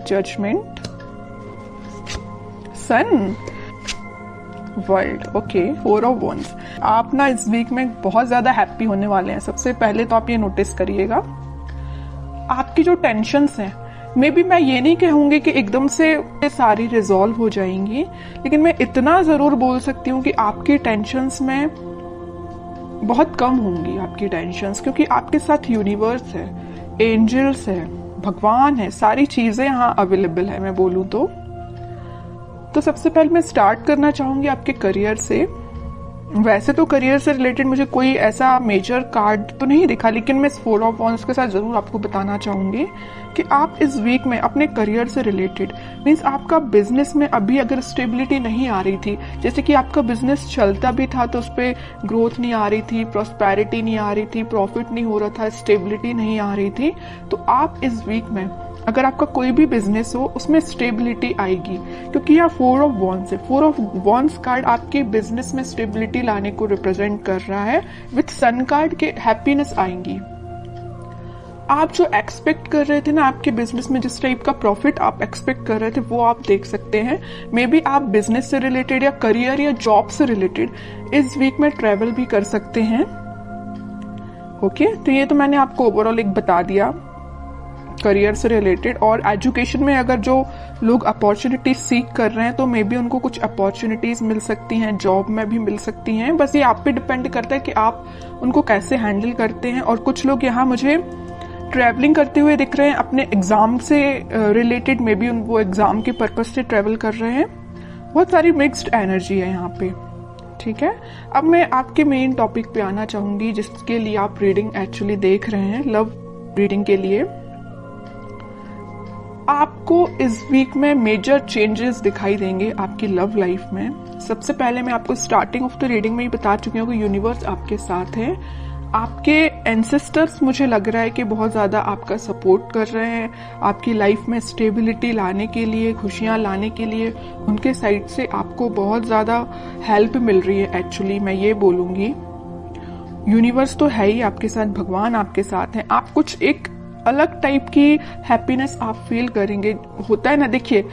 Judgement, sun, world. Okay, 4 of wands. आप ना इस वीक में बहुत ज्यादा हैप्पी होने वाले हैं। सबसे पहले तो आप ये नोटिस करिएगा, आपकी जो टेंशन्स हैं, मे बी मैं ये नहीं कहूंगी कि एकदम से सारी रिजॉल्व हो जाएंगी, लेकिन मैं इतना जरूर बोल सकती हूँ कि आपकी टेंशन्स में बहुत कम होंगी आपकी टेंशन्स, क्योंकि आपके साथ यूनिवर्स है, एंजल्स है, भगवान है, सारी चीजें यहाँ अवेलेबल है मैं बोलूँ तो सबसे पहले मैं स्टार्ट करना चाहूंगी आपके करियर से। वैसे तो करियर से रिलेटेड मुझे कोई ऐसा मेजर कार्ड तो नहीं दिखा, लेकिन मैं इस 4 ऑफ वंड्स के साथ जरूर आपको बताना चाहूंगी कि आप इस वीक में अपने करियर से रिलेटेड, मीन्स आपका बिजनेस में अभी अगर स्टेबिलिटी नहीं आ रही थी, जैसे कि आपका बिजनेस चलता भी था तो उस पर ग्रोथ नहीं आ रही थी, प्रॉस्पेरिटी नहीं आ रही थी, प्रॉफिट नहीं हो रहा था, स्टेबिलिटी नहीं आ रही थी, तो आप इस वीक में अगर आपका कोई भी बिजनेस हो उसमें स्टेबिलिटी आएगी, क्योंकि यह 4 ऑफ वंड्स है। 4 ऑफ वंड्स कार्ड आपके बिजनेस में स्टेबिलिटी लाने को रिप्रेजेंट कर रहा है। विथ सन कार्ड के हैप्पीनेस आएंगी। आप जो एक्सपेक्ट कर रहे थे ना आपके बिजनेस में, जिस टाइप का प्रॉफिट आप एक्सपेक्ट कर रहे थे वो आप देख सकते हैं। मे बी आप बिजनेस से रिलेटेड या करियर या जॉब से रिलेटेड इस वीक में ट्रेवल भी कर सकते हैं। ओके, तो ये तो मैंने आपको ओवरऑल एक बता दिया करियर से रिलेटेड। और एजुकेशन में अगर जो लोग अपॉर्चुनिटीज सीख कर रहे हैं तो मे बी उनको कुछ अपॉर्चुनिटीज मिल सकती हैं, जॉब में भी मिल सकती हैं। बस ये आप पे डिपेंड करता है कि आप उनको कैसे हैंडल करते हैं। और कुछ लोग यहाँ मुझे ट्रैवलिंग करते हुए दिख रहे हैं अपने एग्जाम से रिलेटेड, मे बी वो एग्जाम के पर्पज से ट्रैवल कर रहे हैं। बहुत सारी मिक्स्ड एनर्जी है यहाँ पे, ठीक है। अब मैं आपके मेन टॉपिक पे आना चाहूंगी जिसके लिए आप रीडिंग एक्चुअली देख रहे हैं, लव रीडिंग के लिए। आपको इस वीक में मेजर चेंजेस दिखाई देंगे आपकी लव लाइफ में। सबसे पहले मैं आपको स्टार्टिंग ऑफ द रीडिंग में ही बता चुकी हूँ कि यूनिवर्स आपके साथ है। आपके एंसेस्टर्स मुझे लग रहा है कि बहुत ज्यादा आपका सपोर्ट कर रहे हैं, आपकी लाइफ में स्टेबिलिटी लाने के लिए, खुशियां लाने के लिए उनके साइड से आपको बहुत ज्यादा हेल्प मिल रही है। एक्चुअली मैं ये बोलूंगी यूनिवर्स तो है ही आपके साथ, भगवान आपके साथ है। आप कुछ एक अलग टाइप की हैप्पीनेस आप फील करेंगे। होता है ना, देखिए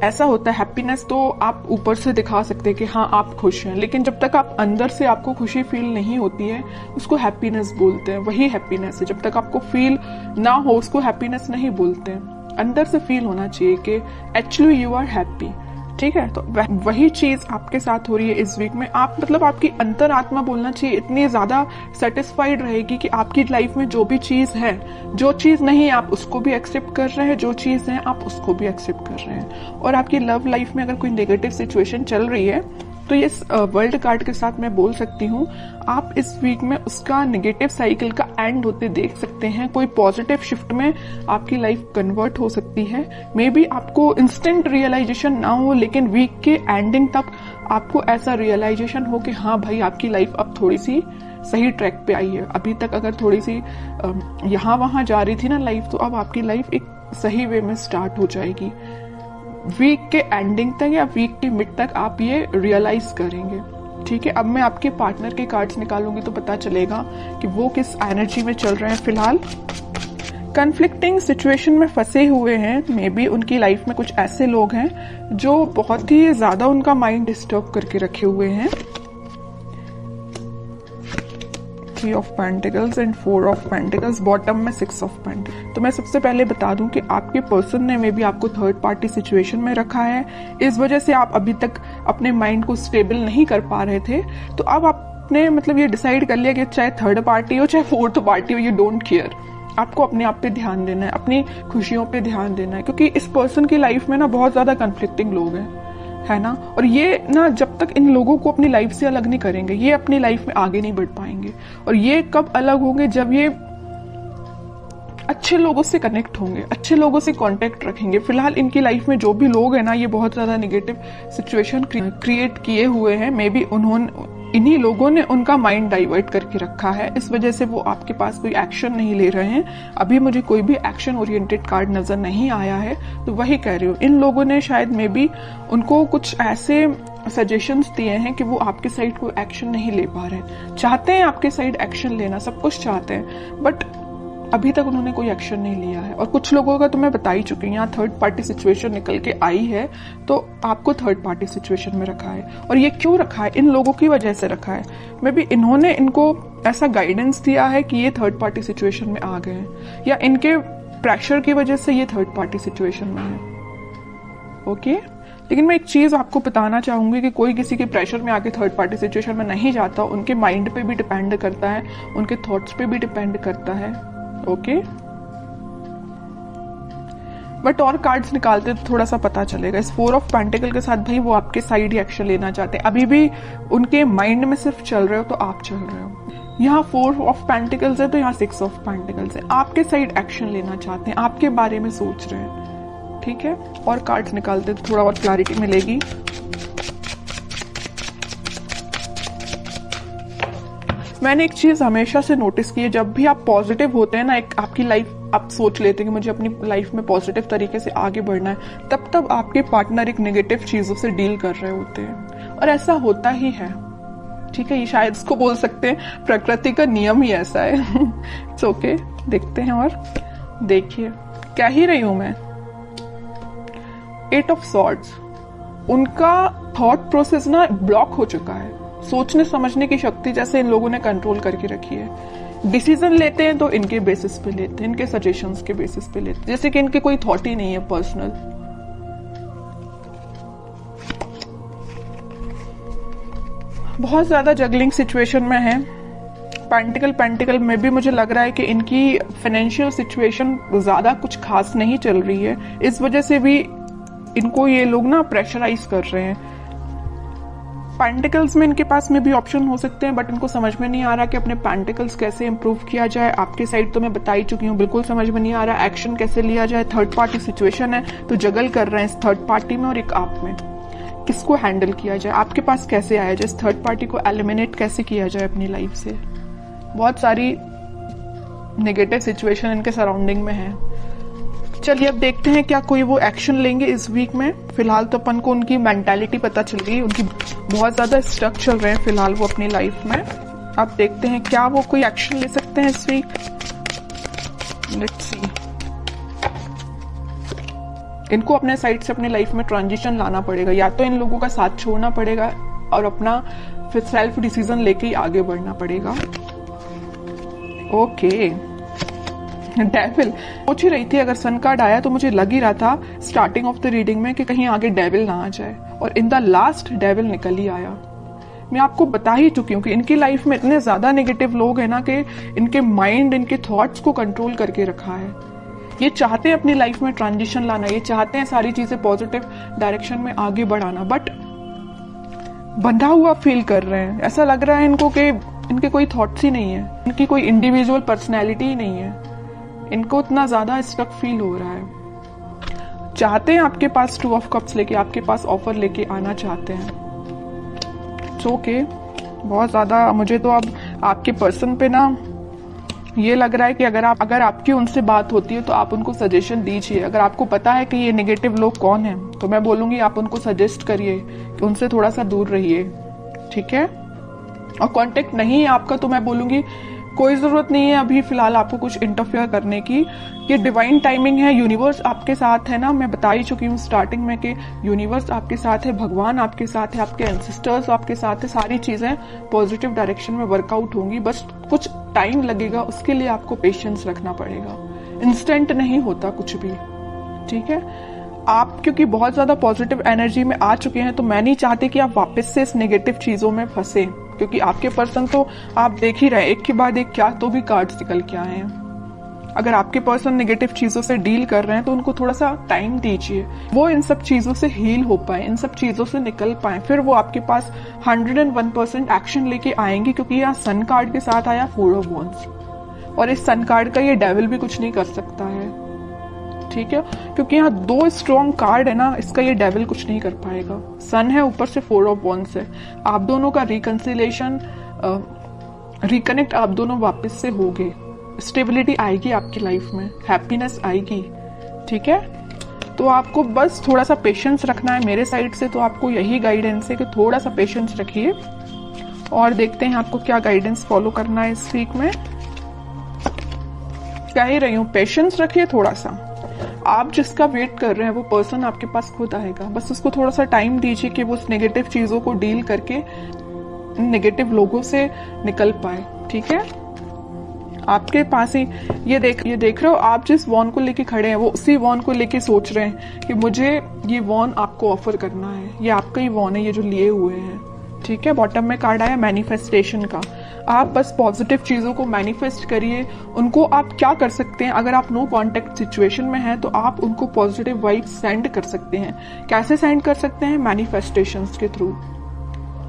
ऐसा होता है, हैप्पीनेस तो आप ऊपर से दिखा सकते हैं कि हाँ आप खुश हैं, लेकिन जब तक आप अंदर से आपको खुशी फील नहीं होती है उसको हैप्पीनेस बोलते हैं। वही हैप्पीनेस है, जब तक आपको फील ना हो उसको हैप्पीनेस नहीं बोलते हैं। अंदर से फील होना चाहिए कि एक्चुअली यू आर हैप्पी, ठीक है। तो वही चीज आपके साथ हो रही है इस वीक में। आप मतलब आपकी अंतरात्मा बोलना चाहिए इतनी ज्यादा सेटिस्फाइड रहेगी कि आपकी लाइफ में जो भी चीज है, जो चीज नहीं आप उसको भी एक्सेप्ट कर रहे हैं, जो चीज है आप उसको भी एक्सेप्ट कर रहे हैं। और आपकी लव लाइफ में अगर कोई नेगेटिव सिचुएशन चल रही है तो ये वर्ल्ड कार्ड के साथ मैं बोल सकती हूँ आप इस वीक में उसका नेगेटिव साइकिल का एंड होते देख सकते हैं। कोई पॉजिटिव शिफ्ट में आपकी लाइफ कन्वर्ट हो सकती है। मे बी आपको इंस्टेंट रियलाइजेशन ना हो, लेकिन वीक के एंडिंग तक आपको ऐसा रियलाइजेशन हो कि हाँ भाई आपकी लाइफ अब थोड़ी सी सही ट्रैक पे आई है। अभी तक अगर थोड़ी सी यहाँ वहां जा रही थी ना लाइफ, तो अब आपकी लाइफ एक सही वे में स्टार्ट हो जाएगी। वीक के एंडिंग तक या वीक के मिड तक आप ये रियलाइज करेंगे, ठीक है। अब मैं आपके पार्टनर के कार्ड्स निकालूंगी तो पता चलेगा कि वो किस एनर्जी में चल रहे हैं फिलहाल। कन्फ्लिक्टिंग सिचुएशन में फंसे हुए हैं। मे बी उनकी लाइफ में कुछ ऐसे लोग हैं जो बहुत ही ज्यादा उनका माइंड डिस्टर्ब करके रखे हुए हैं। 3 of pentacles and 4 of pentacles, bottom में 6 ऑफ पेंटिकल्स। तो मैं सबसे पहले बता दूं कि आपके पर्सन ने मे बी आपको थर्ड पार्टी सिचुएशन में रखा है। इस वजह से आप अभी तक अपने माइंड को स्टेबल नहीं कर पा रहे थे। तो अब आपने मतलब ये डिसाइड कर लिया कि चाहे थर्ड पार्टी हो चाहे फोर्थ पार्टी हो, यू डोंट केयर। आपको अपने आप पे ध्यान देना है, अपनी खुशियों पे ध्यान देना है, क्योंकि इस पर्सन की लाइफ में ना बहुत ज्यादा कन्फ्लिक्टिंग लोग हैं, है ना। और ये ना जब तक इन लोगों को अपनी लाइफ से अलग नहीं करेंगे ये अपनी लाइफ में आगे नहीं बढ़ पाएंगे। और ये कब अलग होंगे, जब ये अच्छे लोगों से कनेक्ट होंगे, अच्छे लोगों से कांटेक्ट रखेंगे। फिलहाल इनकी लाइफ में जो भी लोग हैं ना, ये बहुत ज्यादा नेगेटिव सिचुएशन क्रिएट किए हुए हैं। मे बी इन्हीं लोगों ने उनका माइंड डाइवर्ट करके रखा है, इस वजह से वो आपके पास कोई एक्शन नहीं ले रहे हैं। अभी मुझे कोई भी एक्शन ओरिएंटेड कार्ड नजर नहीं आया है, तो वही कह रही हूँ इन लोगों ने शायद मे बी उनको कुछ ऐसे सजेशंस दिए हैं कि वो आपके साइड कोई एक्शन नहीं ले पा रहे हैं। चाहते हैं आपके साइड एक्शन लेना, सब कुछ चाहते हैं, बट अभी तक उन्होंने कोई एक्शन नहीं लिया है। और कुछ लोगों का तो मैं बता ही चुकी हूँ, यहाँ थर्ड पार्टी सिचुएशन निकल के आई है, तो आपको थर्ड पार्टी सिचुएशन में रखा है। और ये क्यों रखा है? इन लोगों की वजह से रखा है। मे बी इन्होंने इनको ऐसा गाइडेंस दिया है कि ये थर्ड पार्टी सिचुएशन में आ गए हैं, या इनके प्रेशर की वजह से ये थर्ड पार्टी सिचुएशन में है। ओके, लेकिन मैं एक चीज आपको बताना चाहूंगी कि कोई किसी के प्रेशर में आके थर्ड पार्टी सिचुएशन में नहीं जाता। उनके माइंड पे भी डिपेंड करता है, उनके थॉट्स पे भी डिपेंड करता है। ओके, बट और कार्ड्स निकालते तो थोड़ा सा पता चलेगा। इस 4 ऑफ पेंटिकल के साथ भाई वो आपके साइड ही एक्शन लेना चाहते हैं। अभी भी उनके माइंड में सिर्फ चल रहे हो तो आप चल रहे हो। यहाँ 4 ऑफ पेंटिकल्स है तो यहाँ 6 ऑफ पेंटिकल्स है। आपके साइड एक्शन लेना चाहते हैं, आपके बारे में सोच रहे हैं। ठीक है, और कार्ड्स निकालते तो थोड़ा और क्लैरिटी मिलेगी। मैंने एक चीज हमेशा से नोटिस की है, जब भी आप पॉजिटिव होते हैं ना, एक आपकी लाइफ आप सोच लेते हैं कि मुझे अपनी लाइफ में पॉजिटिव तरीके से आगे बढ़ना है, तब आपके पार्टनर एक नेगेटिव चीजों से डील कर रहे होते हैं। और ऐसा होता ही है। ठीक है, ये शायद इसको बोल सकते हैं प्रकृति का नियम ही ऐसा है। इट्स ओके, देखते हैं। और देखिए क्या ही रही हूं मैं। 8 ऑफ सॉर्ड्स, उनका थॉट प्रोसेस ना ब्लॉक हो चुका है। सोचने समझने की शक्ति जैसे इन लोगों ने कंट्रोल करके रखी है। डिसीजन लेते हैं तो इनके बेसिस पे लेते हैं, इनके सजेशंस के बेसिस पे लेते हैं, जैसे कि इनके कोई थॉट ही नहीं है पर्सनल। बहुत ज्यादा जगलिंग सिचुएशन में है। पेंटिकल में भी मुझे लग रहा है कि इनकी फाइनेंशियल सिचुएशन ज्यादा कुछ खास नहीं चल रही है। इस वजह से भी इनको ये लोग ना प्रेशराइज कर रहे हैं। पेंटिकल्स में इनके पास में भी ऑप्शन हो सकते हैं, बट इनको समझ में नहीं आ रहा कि अपने पेंटिकल्स कैसे इंप्रूव किया जाए। आपके साइड तो मैं बता ही चुकी हूँ, बिल्कुल समझ में नहीं आ रहा एक्शन कैसे लिया जाए। थर्ड पार्टी सिचुएशन है तो जगल कर रहे हैं इस थर्ड पार्टी में और एक आप में। किसको हैंडल किया जाए, आपके पास कैसे आया जाए, इस थर्ड पार्टी को एलिमिनेट कैसे किया जाए अपनी लाइफ से। बहुत सारी नेगेटिव सिचुएशन इनके सराउंडिंग में है। चलिए अब देखते हैं क्या कोई वो एक्शन लेंगे इस वीक में। फिलहाल तो अपन को उनकी मेंटालिटी पता चल गई, उनकी बहुत ज्यादा स्टक चल रहे हैं फिलहाल वो अपनी लाइफ में। अब देखते हैं क्या वो कोई एक्शन ले सकते हैं इस वीक। Let's see. इनको अपने साइड से अपने लाइफ में ट्रांजिशन लाना पड़ेगा, या तो इन लोगों का साथ छोड़ना पड़ेगा और अपना फिर सेल्फ डिसीजन लेके ही आगे बढ़ना पड़ेगा। ओके, डेविल सोच ही रही थी, अगर सन कार्ड आया तो मुझे लग ही रहा था स्टार्टिंग ऑफ द रीडिंग में कि कहीं आगे डेविल ना आ जाए, और इन द लास्ट डेविल निकल ही आया। मैं आपको बता ही चुकी हूँ कि इनकी लाइफ में इतने ज्यादा नेगेटिव लोग हैं ना कि इनके माइंड, इनके थॉट्स को कंट्रोल करके रखा है। ये चाहते हैं अपनी लाइफ में ट्रांजिशन लाना, ये चाहते हैं सारी चीजें पॉजिटिव डायरेक्शन में आगे बढ़ाना, बट बंधा हुआ फील कर रहे हैं। ऐसा लग रहा है इनको कि इनके कोई थॉट्स ही नहीं है, इनकी कोई इंडिविजुअल पर्सनैलिटी ही नहीं है। इनको इतना ज्यादा स्टक फील हो रहा है। चाहते हैं आपके पास 2 ऑफ कप्स लेके, आपके पास ऑफर लेके आना चाहते हैं। ओके, बहुत ज्यादा मुझे तो अब आपके पर्सन पे ना ये लग रहा है कि अगर आपकी उनसे बात होती है तो आप उनको सजेशन दीजिए। अगर आपको पता है कि ये नेगेटिव लोग कौन हैं तो मैं बोलूंगी आप उनको सजेस्ट करिए कि उनसे थोड़ा सा दूर रहिए। ठीक है, और कांटेक्ट नहीं है आपका तो मैं बोलूंगी कोई जरूरत नहीं है अभी फिलहाल आपको कुछ इंटरफेयर करने की। ये डिवाइन टाइमिंग है, यूनिवर्स आपके साथ है ना। मैं बता ही चुकी हूँ स्टार्टिंग में कि यूनिवर्स आपके साथ है, भगवान आपके साथ है, आपके एंसेस्टर्स आपके साथ है। सारी चीजें पॉजिटिव डायरेक्शन में वर्कआउट होंगी, बस कुछ टाइम लगेगा, उसके लिए आपको पेशेंस रखना पड़ेगा। इंस्टेंट नहीं होता कुछ भी। ठीक है, आप क्योंकि बहुत ज्यादा पॉजिटिव एनर्जी में आ चुके हैं तो मैं नहीं चाहती कि आप वापस से इस नेगेटिव चीजों में फंसे, क्योंकि आपके पर्सन तो आप देख ही रहे एक के बाद एक क्या तो भी कार्ड्स निकल के आए हैं। अगर आपके पर्सन नेगेटिव चीजों से डील कर रहे हैं तो उनको थोड़ा सा टाइम दीजिए, वो इन सब चीजों से हील हो पाए, इन सब चीजों से निकल पाए, फिर वो आपके पास 101% एक्शन लेके आएंगे। क्योंकि यहाँ सन कार्ड के साथ आया 4 ऑफ वॉन्ड्स, और इस सन कार्ड का ये डेविल भी कुछ नहीं कर सकता है। ठीक है, क्योंकि यहाँ 2 स्ट्रॉन्ग कार्ड है ना, इसका ये डेविल कुछ नहीं कर पाएगा। सन है, ऊपर से 4 ऑफ वॉन्ड्स है। आप दोनों का रिकंसिलेशन, रिकनेक्ट आप दोनों वापस से होगे, स्टेबिलिटी आएगी आपकी लाइफ में, हैप्पीनेस आएगी। ठीक है, तो आपको बस थोड़ा सा पेशेंस रखना है मेरे साइड से। तो आपको यही गाइडेंस है कि थोड़ा सा पेशेंस रखिए, और देखते हैं आपको क्या गाइडेंस फॉलो करना है इस वीक में। कह ही रही हूँ, पेशेंस रखिए थोड़ा सा। आप जिसका वेट कर रहे हैं वो पर्सन आपके पास खुद आएगा, बस उसको थोड़ा सा टाइम दीजिए कि वो उस नेगेटिव चीजों को डील करके नेगेटिव लोगों से निकल पाए। ठीक है, आपके पास ही ये देख रहे हो, आप जिस वॉन को लेके खड़े हैं वो उसी वॉन को लेके सोच रहे हैं कि मुझे ये वॉन आपको ऑफर करना है, ये आपका ही वॉन है ये जो लिए हुए हैं। ठीक है, बॉटम में कार्ड आया मैनिफेस्टेशन का। आप बस पॉजिटिव चीजों को मैनिफेस्ट करिए। उनको आप क्या कर सकते हैं, अगर आप नो कांटेक्ट सिचुएशन में हैं तो आप उनको पॉजिटिव वाइब्स सेंड कर सकते हैं। कैसे सेंड कर सकते हैं? मैनिफेस्टेशंस के थ्रू।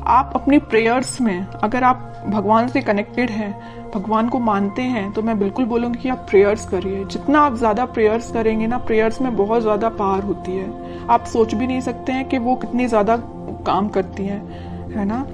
आप अपनी प्रेयर्स में, अगर आप भगवान से कनेक्टेड हैं, भगवान को मानते हैं, तो मैं बिल्कुल बोलूंगी कि आप प्रेयर्स करिए। जितना आप ज्यादा प्रेयर्स करेंगे ना, प्रेयर्स में बहुत ज्यादा पावर होती है। आप सोच भी नहीं सकते हैं कि वो कितनी ज्यादा काम करती हैं, है ना।